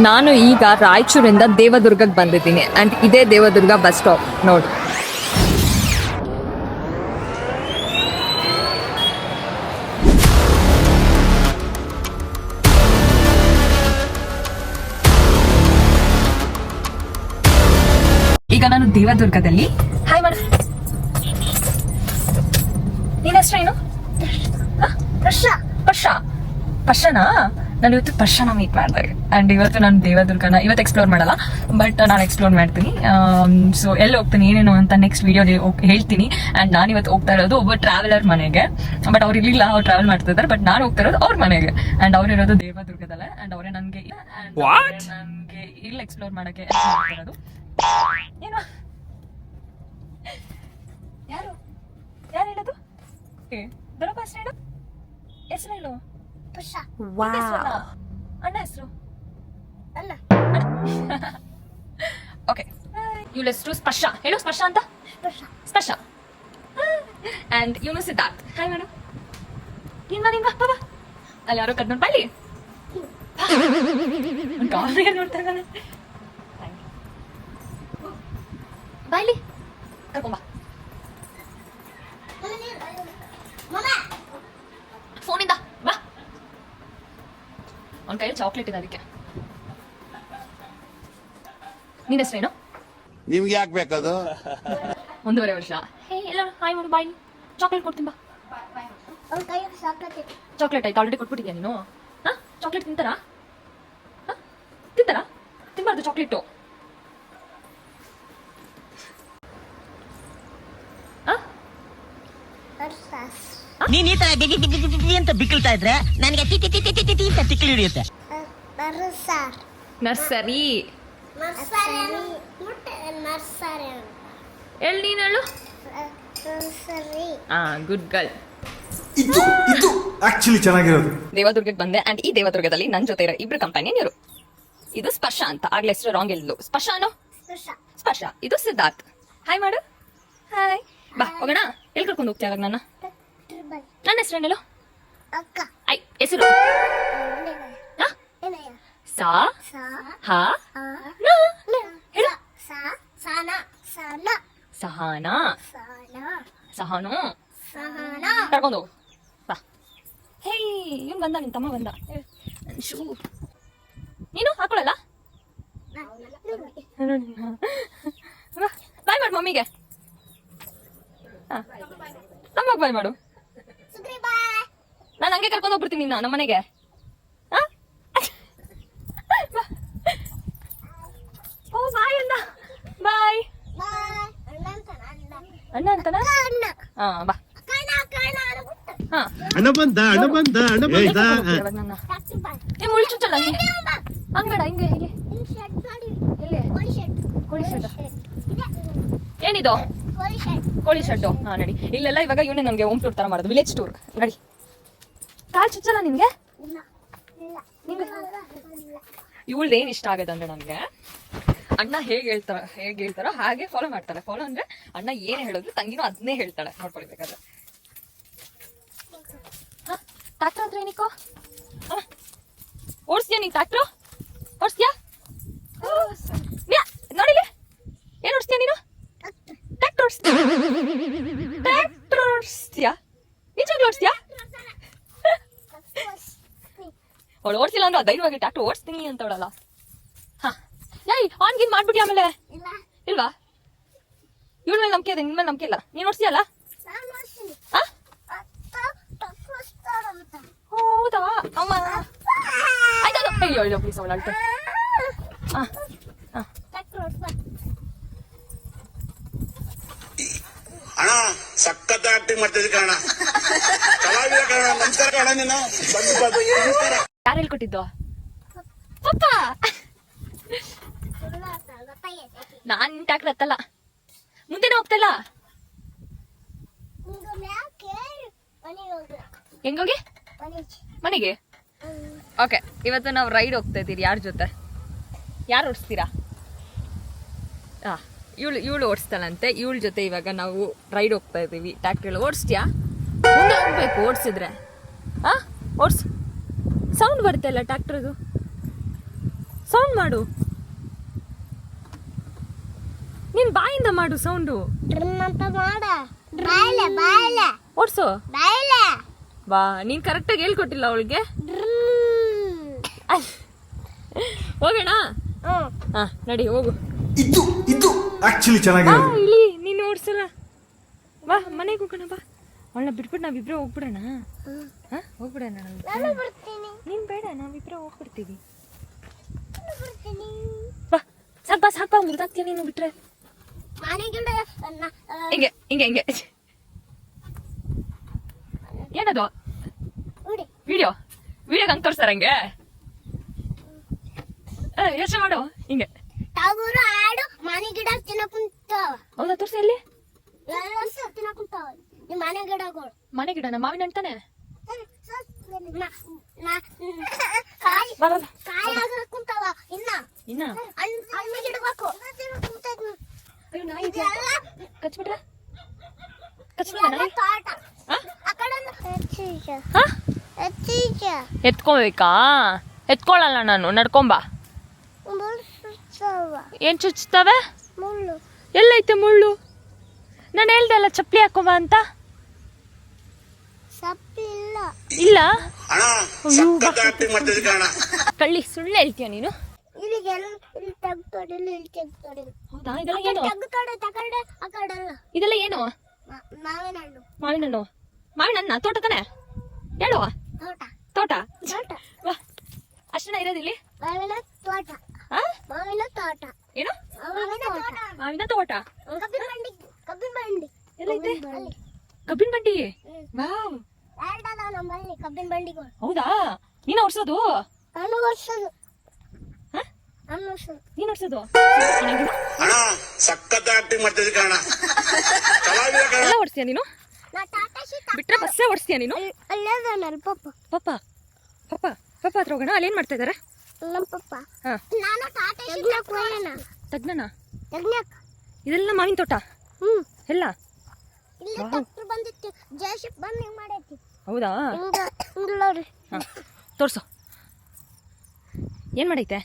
ನಾನು ಈಗ ರಾಯಚೂರಿಂದ ದೇವದುರ್ಗಕ್ಕೆ ಬಂದಿದ್ದೀನಿ ಆ್ಯಂಡ್ ಇದೇ ದೇವದುರ್ಗ ಬಸ್ ಸ್ಟಾಪ್ ನೋಡಿ. ಈಗ ನಾನು ದೇವದುರ್ಗದಲ್ಲಿ ಹಾಯ್ ಮಾಡ. ನಿನ್ನ ಹೆಸರೇನು? ಪರ್ಷನಾ? ನಾನು ಇವತ್ತು ಪರ್ಷನ ಮೀಟ್ ಮಾಡಿದೆ ಆ್ಯಂಡ್ ಇವತ್ತು ನಾನು ದೇವದುರ್ಗನ ಇವತ್ತು ಎಕ್ಸ್ಪ್ಲೋರ್ ಮಾಡಲ್ಲ, ಬಟ್ ನಾನು ಎಕ್ಸ್ಪ್ಲೋರ್ ಮಾಡ್ತೀನಿ. ಸೊ ಎಲ್ಲಿ ಹೋಗ್ತೀನಿ ಏನೇನು ಅಂತ ನೆಕ್ಸ್ಟ್ ವಿಡಿಯೋಲಿ ಹೇಳ್ತೀನಿ. ಆ್ಯಂಡ್ ನಾನು ಇವತ್ತು ಹೋಗ್ತಾ ಇರೋದು ಒಬ್ಬ ಟ್ರಾವೆಲರ್ ಮನೆಗೆ, ಬಟ್ ಅವ್ರು ಇರ್ಲಿಲ್ಲ, ಅವ್ರು ಟ್ರಾವೆಲ್ ಮಾಡ್ತಿದ್ದಾರೆ. ಬಟ್ ನಾನು ಹೋಗ್ತಾ ಇರೋದು ಅವ್ರ ಮನೆಗೆ ಆ್ಯಂಡ್ ಅವ್ರು ಇರೋದು ದೇವದುರ್ಗದಲ್ಲೇ ಆ್ಯಂಡ್ ಅವರೇ ನನಗೆ ಇಲ್ಲಿ ಎಕ್ಸ್ಪ್ಲೋರ್ ಮಾಡೋಕ್ಕೆ ಇರೋದು. ಏನು ಯಾರು ಯಾರು ಹೇಳೋದು? ದೊಡ್ಡಪ್ಪ ಹೆಸರು ಹೇಳು, ಹೆಸರು ಹೇಳು. ಅಣ್ಣ ಹೆಸರು ಓಕೆ. ಇವಳ ಹೆಸರು ಸ್ಪರ್ಶ. ಹೇಳು ಸ್ಪರ್ಶ ಅಂತ. ಸ್ಪರ್ಶ. ಅಂಡ್ ಇವನು ಸಿದ್ಧಾರ್ಥ್. Hi madam. ನಿಂಗ ಬಾಬಾ ಅಲ್ಲಿ ಯಾರೋ ಕದ್ ನೋಡಿ ಬಾಯ್ಲಿ ನೋಡ್ತಾ ಇದ್ದಾನೆ. ಬಾಯ್ಲಿ ಕರ್ಕೊಂಬ. ಫೋನಿಂದ ಬಾ. ಅವ್ನ ಕೈಯಲ್ಲಿ ಚಾಕ್ಲೇಟ್ ಇದೆ ಅದಕ್ಕೆ. ನಿನ್ನ ಹೆಸರೇನು? ನಿಮ್ಗೆ ಯಾಕೆ ಬೇಕದು? 1.5 ವರ್ಷ. ಹೇ ಎಲ್ಲ ಹಾಯ್ ಮಾಡು ಬಾಯ್ಲಿ. ಚಾಕ್ಲೇಟ್ ಕೊಡ್ತೀನಿ ಬಾ. ಚಾಕ್ಲೇಟ್ ಆಯ್ತು ಆಲ್ರೆಡಿ ಕೊಟ್ಬಿಟ್ಟಿದ್ಯಾ ನೀನು? ಹಾ ಚಾಕ್ಲೇಟ್ ತಿಂತಾರಾ? ತಿಂತಾರಾ? ತಿನ್ಬಾರ್ದು ಚಾಕ್ಲೇಟು. ನೀನ್ ಈ ತರ ಅಂತ ಬಿಕ್ಕಳ್ತಾ ಇದ್ರೆ ನನಗೆ ಅಂತ ತಿಕ್ಕಲಿ ಹಿಡಿಯುತ್ತೆ. ನರ್ಸರಿ. ಹೇಳು ನೀನು ಹೇಳು. Good girl. ಇದು ಆಕ್ಚುಲಿ ಚೆನ್ನಾಗಿರೋದು. ದೇವದುರ್ಗಕ್ಕೆ ಬಂದೆ ಅಂಡ್ ಈ ದೇವದುರ್ಗದಲ್ಲಿ ನನ್ನ ಜೊತೆ ಇರೋ ಇಬ್ರು ಕಂಪನಿಯನ್ ಇವರು. ಇದು ಸ್ಪರ್ಶ ಅಂತ, ಆಗ್ಲೇ ಹೆಸರು ರಾಂಗ್ ಹೇಳಿದ್ಲು. ಸ್ಪರ್ಶಾನು? ಸ್ಪರ್ಶ. ಇದು ಸಿದ್ಧಾರ್ಥ್. ಹಾಯ್ ಮಾಡು. ಹಾಯ್ ಬಾ ಹೋಗೋಣ. ಎಲ್ಲಿ ಕರ್ಕೊಂಡು ಹೋಗ್ತೀಯ ಅವಾಗ ನನ್ನ? ನನ್ನ ಹೆಸರು ಹೇಳು. ಐ ಹೆಸರು ಸಾ ಹಾ ಹೇಳು. ಸಹಾನಾ. ಸಹಾನು ಕರ್ಕೊಂಡು ಹೋಗು ಬಾ. ಹೇ ಇವ್ನು ಬಂದ, ನಿನ್ ತಮ್ಮ ಬಂದ. ಶೂ ನೀನು ಹಾಕೊಳ್ಳಲ್ಲ? ಬಾಯ್ ಮಾಡು ಮಮ್ಮಿಗೆ. ತಮ್ಮಗ್ ಬಾಯ್ ಮಾಡು. ನಾನು ಹಂಗೆ ಕರ್ಕೊಂಡು ಹೋಗ್ಬಿಡ್ತೀನಿ ನಿನ್ನ ನಮ್ಮ ಮನೆಗೆ. ಓ ಬಾಯ್ ಅಣ್ಣ. ಬಾಯ್. ಅಣ್ಣ ಅಂತನಾ? ಹಾ ಬಾ. ಹಣ ಬಂದ ಮುಳ್ಳು ಚುಚ್ಚಲ್ಲ ಹಂಗಡ ಹಿಂಗೆ ಹಿಂಗೆ. ಕೋಳಿ ಶೆಡ್. ಏನಿದು? ಕೋಳಿ ಶೆಡ್ಡು. ಹಾ ನಡಿ. ಇಲ್ಲೆಲ್ಲ ಇವಾಗ ಇವನೇ ನಮ್ಗೆ ಹೋಮ್ ಟೂರ್ ತರ ಮಾಡೋದು, ವಿಲೇಜ್ ಟೂರ್. ನಡಿ. ಕಾಲ್ ಚುಚ್ಚಲ್ಲ ನಿನ್ಗೆ? ಇವಳ್ದು ಏನ್ ಇಷ್ಟ ಆಗದಂದ್ರೆ ನನ್ಗೆ ಅಣ್ಣ ಹೇಗೆ ಹೇಳ್ತಾರೋ ಹಾಗೆ ಫಾಲೋ ಮಾಡ್ತಾಳೆ. ಫಾಲೋ ಅಂದ್ರೆ ಅಣ್ಣ ಏನ್ ಹೇಳಿದ್ರು ತಂಗಿನೂ ಅದನ್ನೇ ಹೇಳ್ತಾಳೆ. ನೋಡ್ಕೊಳ್ಬೇಕಾದ್ರೆ. ಟ್ಯಾಕ್ಟರ್ ಅಂದ್ರೆ ಏನಿಕೋ ಓಡಿಸ್ತೀಯ ನೀ? ಟ್ಯಾಕ್ಟ್ರು ಓಡಿಸ್ತೀಯಾ? ನೋಡಿಲಿ ಏನ್ ಓಡಿಸ್ತೀಯ ನೀನು? ಟ್ಯಾಕ್ಟರ್ ಓಡಿಸ್ತೀಯ? ನಿಜವಾಗ್ಲೂ ಓಡಿಸ್ತೀಯಾ? ಅವಳು ಓಡಿಸಿಲ್ಲ ಅಂದ್ರೆ ಧೈರ್ಯವಾಗಿ ಟ್ಯಾಕ್ಟರ್ ಓಡಿಸ್ತೀನಿ ಅಂತ ಅವಳಲ್ಲ. ಹಾ ಯಾಯ್ ಆನ್ ಗಿನ್ ಮಾಡ್ಬಿಟ್ಟಿ ಆಮೇಲೆ ಇಲ್ವಾ? ಇವಳ ಮೇಲೆ ನಂಬಿಕೆ ಇದೆ, ನಿನ್ ಮೇಲೆ ನಂಬಿಕೆ ಇಲ್ಲ. ನೀನ್ ಓಡಿಸ್ತೀಯಲ್ಲ? ಹೌದಾ ಅಮ್ಮ ಆಯ್ತು. ಅಯ್ಯೋ ಪ್ಲೀಸ್ ಅವಳು ಅಳ್ತ. ಅಣ್ಣ ಸಖತ್ ಆಕ್ಟಿಂಗ್ ಮಾಡ್ತಿದ್ದೆ ಕಣ. ಕಲಾವಿದ ಕಣ. ನಮಸ್ಕಾರ ಕಣ. ನೀನು ಯಾರು ಹೇಳ್ಕೊಟ್ಟಿದ್ದು? ಪಪ್ಪ. ನಾನ್ ಟ್ಯಾಕ್ಟರ್ ಹತ್ತಲ್ಲ, ಮುಂದೆನೇ ಹೋಗ್ತಲ್ಲ. ಹೆಂಗೋಗಿ ಮನೆಗೆ? ಓಕೆ ಇವತ್ತು ನಾವು ರೈಡ್ ಹೋಗ್ತಾ ಇದ್ದೀರಿ. ಯಾರ ಜೊತೆ? ಯಾರು ಓಡಿಸ್ತೀರಾ? ಇವಳು ಓಡಿಸ್ತಾಳಂತೆ. ಇವಳ ಜೊತೆ ಇವಾಗ ನಾವು ರೈಡ್ ಹೋಗ್ತಾ ಇದ್ದೀವಿ. ಟ್ಯಾಕ್ಟ್ರಿ ಓಡಿಸ್ತೀಯಾ? ಮುಂದೆ ಹೋಗ್ಬೇಕು ಓಡಿಸಿದ್ರೆ. ಓಡಿಸ್. ಸೌಂಡ್ ಬರುತ್ತೆ ಅಲ್ಲ ಟ್ಯಾಕ್ಟ್ರದು. ಸೌಂಡ್ ಮಾಡು, ನೀನ್ ಬಾಯಿಂದ ಮಾಡು ಸೌಂಡು. ಅಂತ ಮಾಡ ಬಾಯಲೆ ಬಾಯಲೆ ಓಡ್ಸು. ಬಾಯಲೆ ಬಾ, ನೀನ್ ಕರೆಕ್ಟಾಗಿ ಹೇಳ್ಕೊಟ್ಟಿಲ್ಲ ಅವಳಿಗೆ. ಹೋಗೋಣ. ಹಾ ನಡಿ ಹೋಗು. ಇದು ಆಕ್ಚುಲಿ ಬಾ ಚೆನ್ನಾಗಿರೋದು. ಇಲ್ಲಿ ನೀನು ಓಡ್ಸಲ್ಲ. ಬಾ ಮನೆಗೆ ಹೋಗೋಣ. ಬಾ ಅವಳನ್ನ ಬಿಟ್ಬಿಟ್ಟು ನಾವಿಬ್ರೆ ಹೋಗ್ಬಿಡೋಣ. ಹಾ ಹೋಗ್ಬಿಡೋಣ. ನಾನು ಬರ್ತೀನಿ ನೀನ್ ಬೇಡ, ನಾವಿಬ್ರೆ ಹೋಗ್ಬಿಡ್ತೀವಿ. ನಾನು ಬರ್ತೀನಿ ಬಾ ಸಾಕ್ ಬಾ ಮುಗ್ದಾಗ್ತೀಯ ನೀನು ಬಿಟ್ರೆ. ಮನೆಗೆ ಹಿಂಗೆ ಹಿಂಗೆ ಹಿಂಗೆ. ಏನದು ಉಡಿ ವಿಡಿಯೋಗೆ ಹಂಗೆ ತೋರ್ಸ್ತಾರ ಹಂಗೆ. ಯೋಚನೆ ಮಾಡು ಹಿಂಗೆ. ಟಗರು ಆಡು ಮನೆ ಗಿಡ ತಿನ್ನಕುಂತಾವ. ಹೌದಾ ತೋರ್ಸಿ ಅಲ್ಲಿ. ಎಲ್ಲ ತಿನ್ನಕುಂತಾವ ನಿಮ್ಮ ಮನೆ ಗಿಡಗಳು. ಮನೆ ಗಿಡನ ಮಾವಿನ ಹಣ್ಣು ತಾನೆ. ಕಾಯಿ ಬಾ ಬಾ ಬಾ. ಕಾಯಿ ಕುಂತಾವ ಇನ್ನ ಇನ್ನ ಹಣ್ಣು ಗಿಡಬೇಕು. ಅಯ್ಯೋ ನಾಯಿ ಇದೆಯಾ? ಕಚ್ಬಿಟ್ರೆ ಕಚ್ಬಿಟ್ರೆ ನಾಯಿ. ತೋಟ ಹಾ? ಆ ಕಡೆ ಹಾ? ಎತ್ಕೋಬೇಕಾ? ಎತ್ಕೊಳ್ಳಲ್ಲ ನಾನು, ನಡ್ಕೊಂಬಾ. ಏನ್ ಚುಚ್ತವೆ? ಮುಳ್ಳು ಎಲ್ಲೈತೆ ಮುಳ್ಳು? ನಾನು ಹೇಳ್ದೆ ಅಲ್ಲ ಚಪ್ಪಲಿ ಹಾಕೊಂಬ ಅಂತ. ಸಪ್ಪಿಲ್ಲ. ಇಲ್ಲ ಅಣ್ಣ ಸಖತ್ ಆಕ್ಟಿಂಗ್ ಮಾಡ್ತಿದ್ದೆ ಕಣ. ಕಳ್ಳಿ, ಸುಳ್ಳು ಹೇಳ್ತೀಯ ನೀನು? ಇಲ್ಲಿಗೆಲ್ಲ ಇಲ್ಲಿ ತೆಗ್ತೊಡಿಲ್ಲ ಇಲ್ಲಿ ತೆಗ್ತೊಡಿಲ್ಲ. ಹೌದಾ? ಇದೆಲ್ಲ ಏನು? ತೆಗ್ತೊಡೆ ತಗೊಂಡೆ ಆ ಕಡೆ ಅಲ್ಲ. ಇದೆಲ್ಲ ಏನು? ಮಾವಿನ ಹಣ್ಣು ಮಾವಿನ ಹಣ್ಣು. ಮಾವಿನ ಹಣ್ಣ ತೋಟ ತಾನೆ ಹೇಳು. ತೋಟ ತೋಟ. ತೋಟ ವಾ ಅಷ್ಟನ ಇರೋದಿಲ್ಲಿ. ಮಾವಿನ ತೋಟ ಹಾ? ಮಾವಿನ ತೋಟ ಏನು? ಮಾವಿನ ತೋಟ ಮಾವಿನ ತೋಟ. ಕಬ್ಬಿನ ಬಂಡಿ ಎಲ್ಲೈತೆ? ಅಲ್ಲಿ ಕಬ್ಬಿನ ಬಂಡಿ. ವಾವ್, ಎರಡದ ನಮ್ಮಲ್ಲಿ ಕಬ್ಬಿನ ಬಂಡಿಗಳು. ಹೌದಾ? ನೀನ ಓಡ್ಸೋದು? ನಾನು ವರ್ಷದು ಹಾ? ನಾನು ವರ್ಷದು ನೀನ್ ಓಡ್ಸೋದು? ಅಣ್ಣ ಸಖತ್ ಆಕ್ಟಿಂಗ್ ಮಾಡ್ತಿದ್ದೆ ಕಣ. ಕಲಾವಿದ ಕಣ. ಎಲ್ಲ ಓಡಿಸ್ತೀಯ ನೀನು? ನಾ ಟಾಟಾ ಶೀಟ್ ಬಿಟ್ರೆ ಬಸ್ಸೇ ಓಡಿಸ್ತೀಯ ನೀನು? ಅಲ್ಲದ ಪಪ್ಪ ಪಪ್ಪ ಪಪ್ಪ ಪಪ್ಪ ಹತ್ರ ಹೋಗೋಣ. ಅಲ್ಲಿ ಏನ್ ಮಾಡ್ತಾ ಇದಾರೆ? ನಮ್ಮ ಪಪ್ಪ ಹಾ. ನಾನು ಟಾಟಾ ಶೀಟ್ ಹೋಗೋಣ ತಜ್ಞನ. ಯಜ್ಞಕ್. ಇದೆಲ್ಲ ಮಾವಿನ ತೋಟ ಎಲ್ಲ. ಇಲ್ಲಿ ಟ್ರ್ಯಾಕ್ಟರ್ ಬಂದಿತ್ತು, ಜೆಸಿಬಿ ಬಂದು ಹಿಂಗ್ ಮಾಡೈತಿ. ಹೌದಾ? ಹಿಂಗ್ ನೋಡ್ರಿ ಹಾ ತೋರ್ಸು. ಏನ್ ಮಾಡೈತೆ?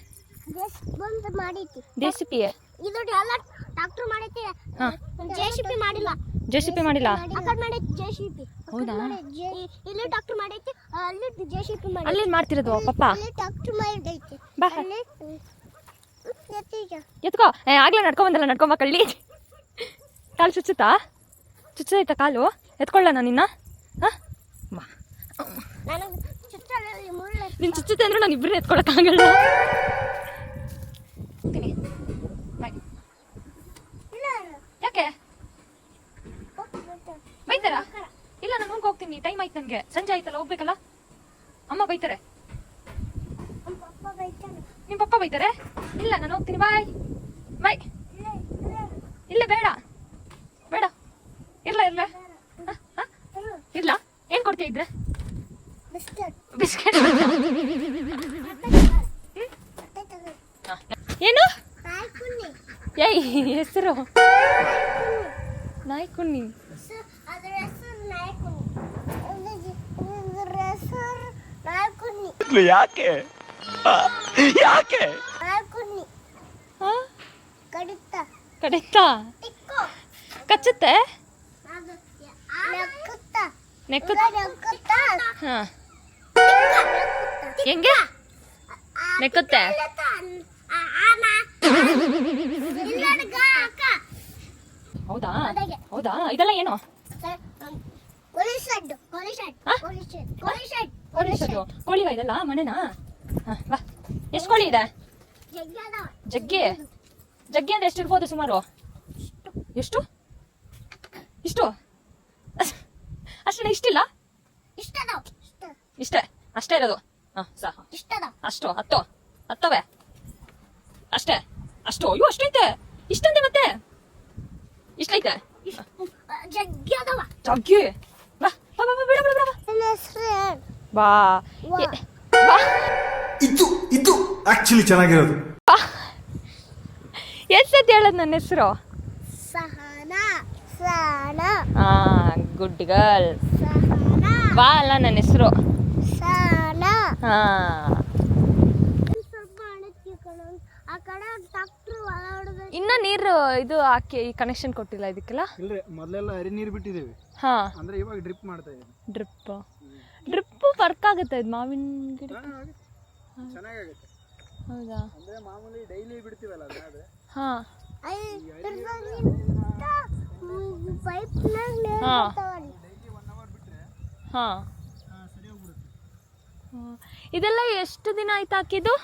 ಜೆಸಿಬಿ ಬಂದು ಮಾಡೈತಿ. ಜೆಸಿಪಿ. ಇದು ಎಲ್ಲ ಟ್ರ್ಯಾಕ್ಟರ್ ಮಾಡೈತಿ. ಹಾ. ಜೆಸಿಬಿ ಮಾಡಿಲ್ಲ. ಜೆಸಿಪಿ ಮಾಡಿಲ್ಲ. ಆ ಕಡೆ ಮಾಡೈತಿ ಜೆಸಿಬಿ. ಹೌದಾ? ಇಲ್ಲಿ ಟ್ರ್ಯಾಕ್ಟರ್ ಮಾಡೈತಿ, ಅಲ್ಲಿ ಜೆಸಿಬಿ ಮಾಡೈತಿ. ಅಲ್ಲಿ ಮಾಡ್ತಿರೋದು ಪಪ್ಪ. ಅಲ್ಲಿ ಟ್ರ್ಯಾಕ್ಟರ್ ಮಾಡೈತಿ. ಬಾ. ಅಲ್ಲಿ ಎತ್ತೀಗ ಎತ್ಕೋ. ಆಗ್ಲೇ ನಡ್ಕೊಂಬಂದಲ್ಲ, ನಡ್ಕೊಂಬ ಕಳ್ಳಿ. ಕಾಲು ಚುಚ್ಚೈತಾ ಕಾಲು? ಎತ್ಕೊಳ್ಳ ನಾನು ನಿನ್ನ. ಹಾ ನನಗೆ ಚುಚ್ಚಲ್ಲಿ ಮುಳ್ಳು. ನಿನ್ ಚುಚ್ಚುತ್ತೆ ಅಂದ್ರೆ ನಾನು ಇಬ್ಬರನ್ನ ಎತ್ಕೊಳಕ್ಕಾಗಲ್ಲ. ಯಾಕೆ ಬೈತಾರ? ಇಲ್ಲ ನಾನು ಹೋಗಿ ಹೋಗ್ತೀನಿ, ಟೈಮ್ ಆಯ್ತು ನನಗೆ. ಸಂಜೆ ಆಯ್ತಲ್ಲ, ಹೋಗ್ಬೇಕಲ್ಲ. ಅಮ್ಮ ಬೈತಾರೆ. ನಮ್ಮ ಪಪ್ಪ ಬೈತಾನೆ. ನಿಮ್ ಪಪ್ಪ ಬೈತಾರೆ? ಇಲ್ಲ ನಾನು ಹೋಗ್ತೀನಿ. ಬಾಯ್ ಬಾಯ್. ಇಲ್ಲ ಬೇಡ ಬೇಡ. ಇರ್ಲ ಇರ್ಲ. ಏನ್ ಕೊಡ್ತೀಯ ಇದ್ರೆ? Biscuit biscuit. ಏನು? ನಾಯಿ ಕುನ್ನಿ. ಏಯ್ ಹೆಸರು ನಾಯಿ ಕುನ್ನಿ. ಅದರ ಹೆಸರು ನಾಯಿ ಕುನ್ನಿ. ಇದರ ಹೆಸರು ನಾಯಿ ಕುನ್ನಿ. ಯಾಕೆ ಯಾಕೆ ನಾಯಿ ಕುನ್ನಿ ಹಾ? ಕಡಿತ ಕಡಿತಾ? ಟಿಕ್ಕು ಕಚ್ಚುತ್ತೆ? ಅದು ನೆಕ್ಕುತ್ತ ನೆಕ್ಕುತ್ತ? ನೆಕ್ಕುತ್ತ ಹಾ. ಹೆಂಗೆ ನೆಕ್ಕುತ್ತೆ? ಹೌದಾ? ಹೌದಾ? ಇದೆಲ್ಲ ಏನು? ಕೋಳಿಗ ಇದೆಲ್ಲ ಮನೆನಾ? ಬಾ. ಎಷ್ಟು ಕೋಳಿ ಇದೆ? ಜಗ್ಗಿ. ಜಗ್ಗಿ ಅಂದ್ರೆ ಎಷ್ಟು ಇರ್ಬೋದು ಸುಮಾರು? ಎಷ್ಟು ಇಷ್ಟು? ಅಷ್ಟೇ? ಇಷ್ಟಿಲ್ಲ? ಇಷ್ಟೇ ಅಷ್ಟೇ ಇರೋದು. ಅಷ್ಟು 10 ಹತ್ತವೆ ಅಷ್ಟೇ. ಅಷ್ಟು? ಅಯ್ಯೋ ಅಷ್ಟೈತೆ. ಇಷ್ಟಂತೆ ಮತ್ತೆ ಇಷ್ಟೈತೆ. ಜಗ್ಗಿ. ಬಾ ಬಾ ಬಾ ಬೇಡ ಬೇಡ ಬೇಡ. ಬಾ. ಇದು ಆಕ್ಚುಲಿ ಚೆನ್ನಾಗಿರೋದು. ಎಷ್ಟು ಸತಿ ಹೇಳೋದು ನನ್ನ ಹೆಸರು? ಸಹನಾ ಸಹನಾ ಹಾ, ಗುಡ್ ಗರ್ಲ್. ಸಹನಾ ಬಾ ಅಲ್ಲ ನನ್ನ ಹೆಸರು. ಸಹನಾ. ಹಾ. ಸ್ವಲ್ಪ ಅಣಕ್ಕಿ ಕಣ. ಆ ಕಡೆ ಟ್ರಾಕ್ಟರ್ ಹೊಡೆದ ಇನ್ನ ನೀರು ಇದು ಹಾಕಿ ಕನೆಕ್ಷನ್ ಕೊಟ್ಟಿಲ್ಲ ಇದಕ್ಕೆಲ್ಲ. ಇಲ್ರಿ ಮೊದಲೆಲ್ಲ ಹರಿ ನೀರು ಬಿಟ್ಟಿದ್ದೇವೆ, ಹಾ ಅಂದ್ರೆ ಇವಾಗ ಡ್ರಿಪ್ ಮಾಡ್ತಾ ಇದ್ದೀವಿ. ಡ್ರಿಪ್ ವರ್ಕ್ ಆಗುತ್ತೆ ಇದು ಮಾವಿನ ಗಿಡ. ಚೆನ್ನಾಗಾಗುತ್ತೆ. ಹೌದಾ? ಅಂದ್ರೆ ಮಾಮೂಲಿ ಡೈಲಿ ಬಿಡ್ತೀವಲ್ಲ ಅದಾದ್ರೆ ಹಾ ಪೈಪ್ ಹಾ ಹಾ ಸರಿ ಹೋಗ್ಬಿಡುತ್ತೆ. ಇದೆಲ್ಲ ಎಷ್ಟು ದಿನ ಆಯ್ತು ಹಾಕಿದ್ದು?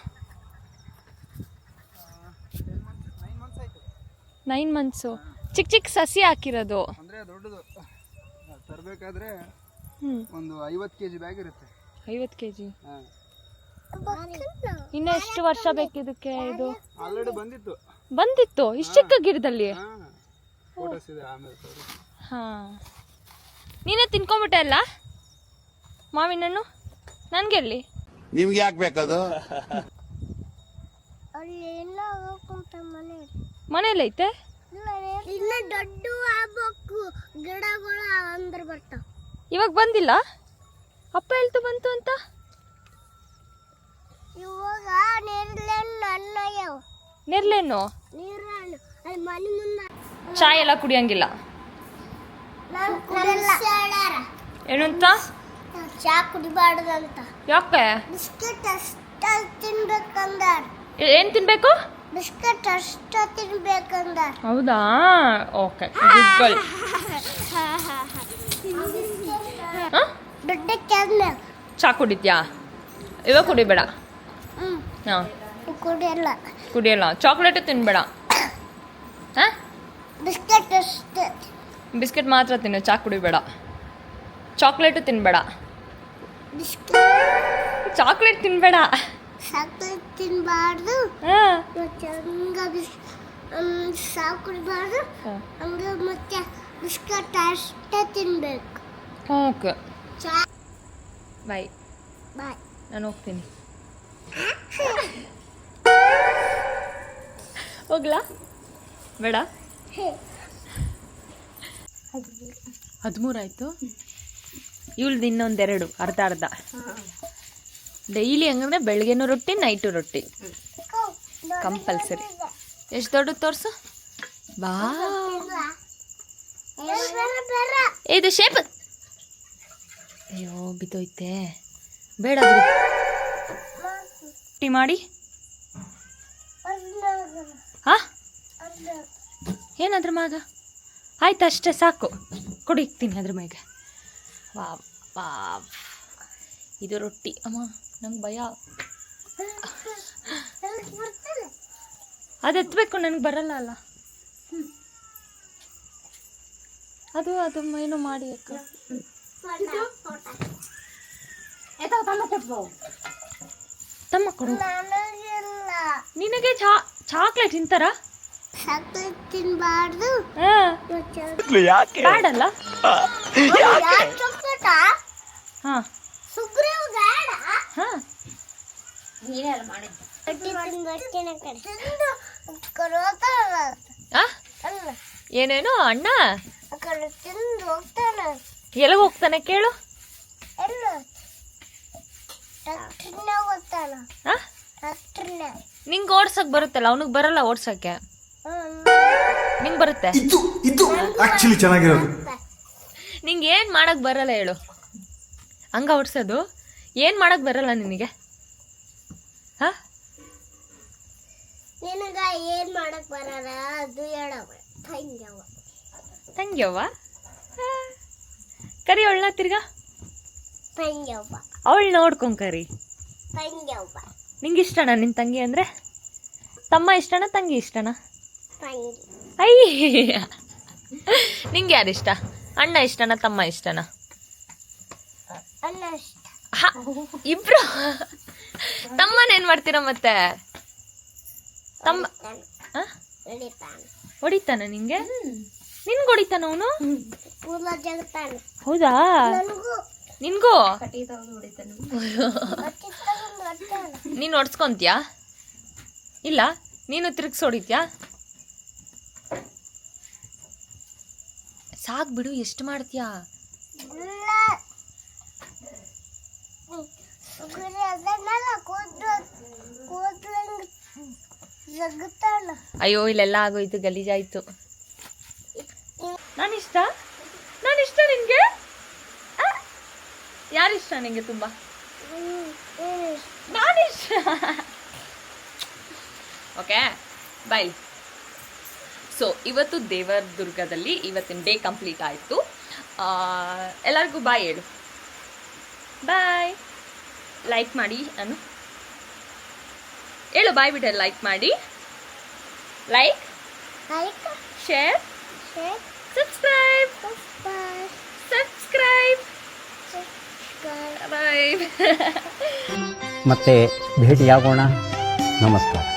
9 months ಆಯ್ತು. 9 months. ಚಿಕ್ಕ ಚಿಕ್ಕ ಸಸಿ ಹಾಕಿರೋದು. ಅಂದ್ರೆ ದೊಡ್ಡದು ತರಬೇಕಾದ್ರೆ ಹ್ಮ್ ಒಂದು 50 kg ಬ್ಯಾಗ್ ಇರುತ್ತೆ. 50 kg. ಹಾ ಇನ್ನು ಎಷ್ಟು ವರ್ಷ ಬೇಕಿದಕ್ಕೆ? ಇದು ಆಲ್ರೆಡಿ ಬಂದಿತ್ತು ಇಷ್ಟು ಚಿಕ್ಕ ಗಿಡದಲ್ಲಿ. ಹಾ ಫೋಟೋಸ್ ಇದೆ ಆಮೇಲೆ ತೋರಿಸ್ತೀನಿ. ಹಾ ನೀನೇ ತಿನ್ಕೊಂಬಿಟ್ಟೆ ಅಲ್ಲ ಮಾವಿನ ಹಣ್ಣು? ನನ್ಗೆಲ್ಲಿ? ನಿಮ್ಗೆ ಯಾಕೆ ಬೇಕದು? ಅಲ್ಲಿ ಎಲ್ಲ ಹೋಗ್ಕೊಂತ ಮನೇಲೈತೆ. ಇನ್ನ ದೊಡ್ಡ ಆಗ್ಬೇಕು ಗಿಡಗಳು ಅಂದ್ರ ಬರ್ತಾವ. ಇವಾಗ ಬಂದಿಲ್ಲ? ಅಪ್ಪ ಹೇಳ್ತು ಬಂತು ಅಂತ. ಇವಾಗ ನೇರಳೆಣ್ಣು ಅನ್ನಯ್ಯವ ನೆರ್ಲೇನು? ನೀರಣ್ಣು ಅಲ್ಲಿ ಮನೆ ಮುಂದೆ ಚಾಯ್ ಎಲ್ಲ ಕುಡಿಯಂಗಿಲ್ಲ ನಾನು ಕುಡಿಯಲ್ಲ. ಏನು ಅಂತ? ಚಾ ಕುಡಿಬಾರ್ದಂತ. ಯಾಕೆ? ಬಿಸ್ಕೆಟ್ ಅಷ್ಟ ತಿನ್ಬೇಕಂದಾರ. ಏನ್ ತಿನ್ಬೇಕು? ಬಿಸ್ಕೆಟ್ ಅಷ್ಟ ತಿನ್ಬೇಕಂದಾರ. ಹೌದಾ? Okay good girl. ದೊಡ್ಡ ಕ್ಯಾನ್ಮೇಲೆ ಚಾ ಕುಡಿತ್ಯಾ? ಇವಾಗ ಕುಡಿಬೇಡ. ಹಾ ಕುಡಿಯಲ್ಲ. ಕುಡಿಯಲ್ಲ. ಚಾಕ್ಲೇಟು ತಿನ್ಬೇಡ. ಹಾ ಬಿಸ್ಕೆಟ್ ಅಷ್ಟೇ. ಬಿಸ್ಕೆಟ್ ಮಾತ್ರ ತಿನ್ನು, ಚಾ ಕುಡಿಬೇಡ. ಚಾಕ್ಲೇಟು ತಿನ್ಬೇಡ. ಬಿಸ್ಕೆಟ್ ಚಾಕ್ಲೇಟ್ ತಿನ್ಬೇಡ. ಚಾಕ್ಲೇಟ್ ತಿನ್ಬಾರ್ದು. ಹಾ ಹಂಗ ಸಾಕು ಕುಡಿಬಾರ್ದು. ಹಂಗ ಮತ್ತೆ ಬಿಸ್ಕೆಟ್ ಅಷ್ಟೇ ತಿನ್ಬೇಕು. ಓಕೆ ಚಾ ಬಾಯ್. ಬಾಯ್. ನಾನು ಹೋಗ್ತೀನಿ. ಹೋಗ್ಲಾ? ಬೇಡ. 13 ಆಯಿತು. ಇವಳ್ದು ಇನ್ನೊಂದೆರಡು, ಅರ್ಧ ಅರ್ಧ. ಡೈಲಿ ಹಂಗಂದ್ರೆ ಬೆಳಗ್ಗೆನೂ ರೊಟ್ಟಿ, ನೈಟು ರೊಟ್ಟಿ ಕಂಪಲ್ಸರಿ. ಎಷ್ಟು ದೊಡ್ಡದು ತೋರಿಸು. ಬಾ ಇದು ಶೇಪ್. ಅಯ್ಯೋ ಬಿದ್ದೋಯ್ತೆ. ಬೇಡ ರೊಟ್ಟಿ ಮಾಡಿ. ಹಾ ಏನಾದ್ರ ಮ್ಯಾಗ? ಆಯ್ತು ಅಷ್ಟೇ ಸಾಕು. ಕುಡಿಕ್ತೀನಿ ಅದ್ರ ಮ್ಯಾಗ. ವಾ ವಾ ಇದು ರೊಟ್ಟಿ. ಅಮ್ಮ ನಂಗೆ ಭಯ. ಅದು ಎತ್ತಬೇಕು, ನನಗೆ ಬರಲ್ಲ ಅಲ್ಲ ಅದು. ಅದು ಏನೋ ಮಾಡಿ ಅಕ್ಕ. ತಮ್ಮ ಕೊಡು. ನಿನಗೆ ಚಾಕ್ಲೇಟ್ ತಿಂತಾರ? ಚಾಕ್ಲೇಟ್ ತಿನ್ಬಾರ್ದು. ಯಾಕೆ? ಬ್ಯಾಡಲ್ಲ? ಚಾಕ್ಲೇಟಾ ಹಾ ಸುಗ್ರೀವ್ ಬೇಡ. ಹಾ ಏನೇನು ಅಣ್ಣ ತಿಂದು ಹೋಗ್ತಾನ. ಎಲ್ಲಿಗೆ ಹೋಗ್ತಾನೆ ಕೇಳು. ಎಲ್ಲ ಹೋಗ್ತಾನ. ಆ? ನಿಂಗೆ ಓಡ್ಸಕ್ ಬರುತ್ತಲ್ಲ, ಅವನಿಗೆ ಬರಲ್ಲ ಓಡ್ಸಕ್ಕೆ. ನಿಂಗೆ ಬರುತ್ತೆ. ಇದು ಆಕ್ಚುಲಿ ಚೆನ್ನಾಗಿರೋದು. ನಿಂಗೆ ಏನು ಮಾಡಕ್ ಬರಲ್ಲ ಹೇಳು. ಹಂಗ ಓಡ್ಸೋದು ಏನು ಮಾಡಕ್ ಬರಲ್ಲ ನಿನಗೆ? ಹಾ ನಿನಗ ಏನ್ ಮಾಡಕ್ ಬರಲ್ಲ ಅದು ಹೇಳವ. ತಂಗ್ಯವ್ವ ಕರಿ ಅವಳನ್ನ ತಿರ್ಗಾ. ತಂಗ್ಯವ್ವ ಅವಳು ನೋಡ್ಕೊಂಡ್ ಕರಿ. ತಂಗ್ಯವ್ವ ನಿಂಗೆ ಇಷ್ಟನಾ ನಿನ್ನ ತಂಗಿ ಅಂದ್ರೆ? ತಮ್ಮ ಇಷ್ಟನಾ ತಂಗಿ ಇಷ್ಟನಾ? ತಂಗಿ. ಅಯ್ಯ ನಿಂಗೆ ಯಾರು ಇಷ್ಟ? ಅಣ್ಣ ಇಷ್ಟನಾ ತಮ್ಮ ಇಷ್ಟನಾ? ಅಲ್ಲ ಇಷ್ಟ. ಇಬ್ರು ತಮ್ಮನೇನ್ ಮಾಡ್ತೀರ ಮತ್ತೆ? ತಮ್ಮ ಹೊಡಿತಾನ ನಿಂಗೆ? ನಿನ್ಗೆ ಹೊಡಿತಾನ ಅವನು? ಕೂದಲ ಜಗತ್ತಾನ. ಹೌದಾ? ನನಗೂ ನಿನ್ಗೂ? ಬಟ್ಟೆ ತಗೊಂಡು ನೀನು ಹೊಡ್ಸ್ಕೊಂತೀಯಾ? ಇಲ್ಲ ನೀನು ತಿರ್ಗ್ಸ್ ಹೊಡಿತ್ಯಾ? ಸಾಕ್ ಬಿಡು, ಎಷ್ಟು ಮಾಡ್ತೀಯಾ? ಇಲ್ಲ ಅದನ್ನೆಲ್ಲ ಕೂದಲು ಜಗತ್ತಾಳ ಅಯ್ಯೋ ಇಲ್ಲೆಲ್ಲ ಆಗೋಯ್ತು, ಗಲೀಜಾಯ್ತು. ನಾನಿಷ್ಟ ನಿನ್ಗೆ? ಯಾರಿಷ್ಟ ನಿಂಗೆ ತುಂಬಾ? ನಾನಿಷ್ಟ. Okay bye. ಸೊ ಇವತ್ತು ದೇವದುರ್ಗದಲ್ಲಿ ಇವತ್ತಿನ ಡೇ ಕಂಪ್ಲೀಟ್ ಆಯಿತು. ಎಲ್ಲರಿಗೂ ಬಾಯ್ ಹೇಳು. ಬಾಯ್. ಲೈಕ್ ಮಾಡಿ, ನಾನು ಹೇಳು ಬಾಯ್ ಬಿಟ್ಟೆ. ಲೈಕ್ ಮಾಡಿ, like like share share subscribe subscribe bye. ಮತ್ತೆ ಭೇಟಿಯಾಗೋಣ. ನಮಸ್ಕಾರ.